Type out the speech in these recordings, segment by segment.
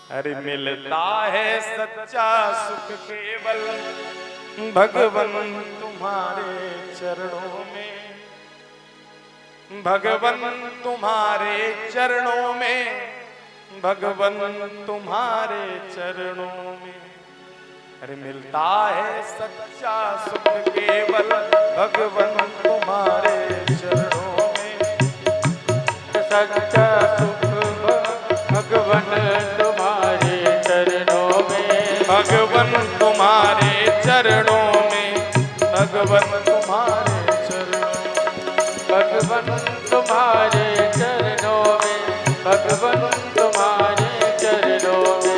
अरे मिलता है सच्चा सुख केवल भगवन तुम्हारे चरणों में, भगवन तुम्हारे चरणों में, भगवन तुम्हारे चरणों में। अरे मिलता है सच्चा सुख केवल भगवन तुम्हारे चरणों में, सच्चा सुख भगवन तुम्हारे चरणों में, भगवन तुम्हारे चरणों में, भगवन तुम्हारे चरणों में, भगवन तुम्हारे चरणों में, भगवन तुम्हारे चरणों में।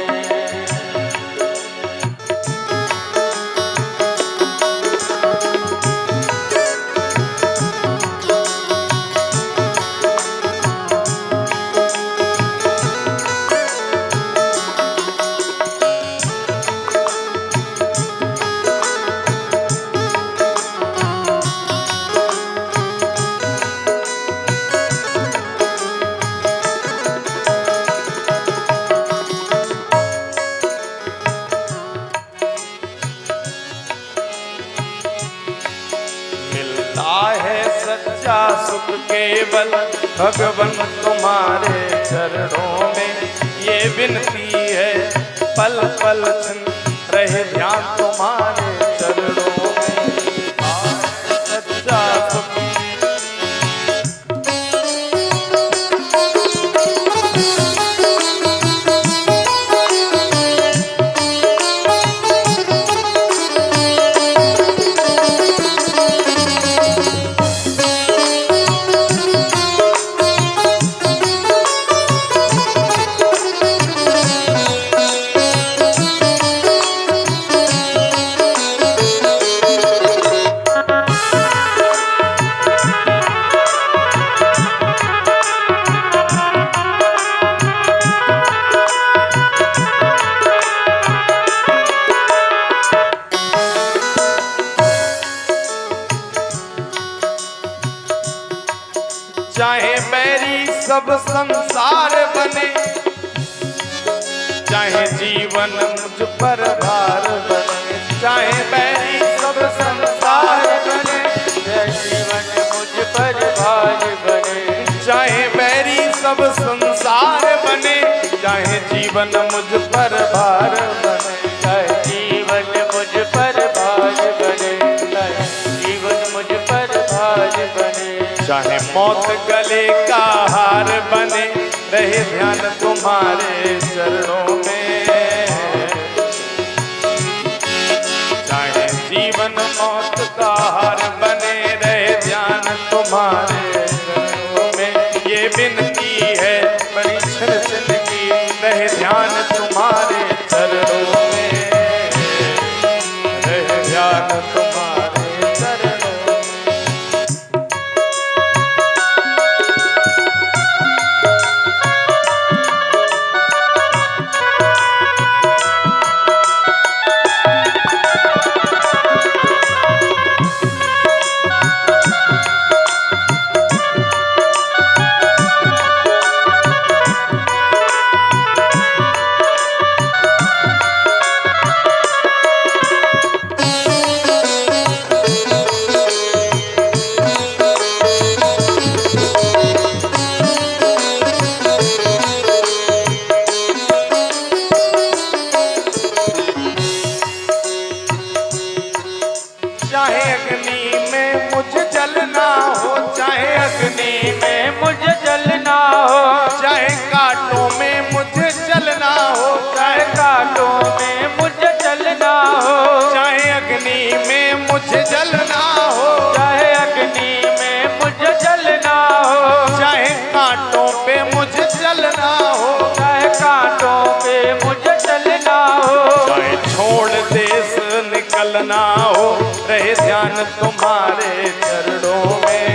सच्चा सुख केवल भगवन तुम्हारे चरणों में। ये विनती है पल पल रहे ध्यान तुम्हारे चरणों में। सच्चा सुख चाहे बैरी सब संसार बने, चाहे जीवन मुझ पर भार बने, चाहे बैरी सब संसार बने, चाहे जीवन मुझ पर भार बने, चाहे बैरी सब संसार बने, चाहे जीवन मुझ पर भार बने, चाहे जीवन मुझ पर भार बने, चाहे जीवन मुझ पर भार बने। चाहे मौत गले का हार बने, रहे ध्यान तुम्हारे चरणों में। चाहे जीवन मौत का हार बने, रहे ध्यान तुम्हारे चरणों में। ये विनती है बड़ी छिन छिन की, रहे ध्यान तुम्हारे चरणों में, रहे ध्यान तुम्हारे चरणों में। चाहे अग्नि में मुझे जलना हो, चाहे अग्नि में मुझे जलना हो, चाहे कांटों में मुझे जलना हो, चाहे कांटों में मुझे जलना हो, चाहे अग्नि में मुझे जलना हो, चाहे अग्नि में मुझे जलना हो, चाहे कांटों पे मुझे जलना हो, चाहे कांटों पे मुझे जलना हो, चाहे छोड़ देश निकलना हो, रहे ध्यान तुम्हारे चरणों में।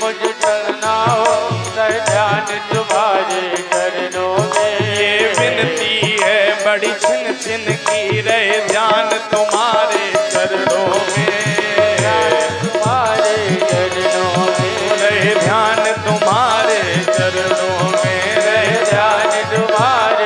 मुझे चलना हो, रहे ध्यान तुम्हारे चरणों में। ये विनती है बड़ी छिन छिन की, रहे ध्यान तुम्हारे चरणों में, तुम्हारे चरणों में। रहे ध्यान तुम्हारे चरणों में, रहे ध्यान तुम्हारे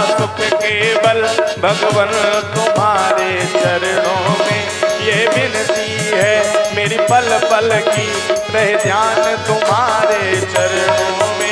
सुख केवल भगवन तुम्हारे चरणों में ये विनती है मेरी, पल पल की रहे ध्यान तुम्हारे चरणों में।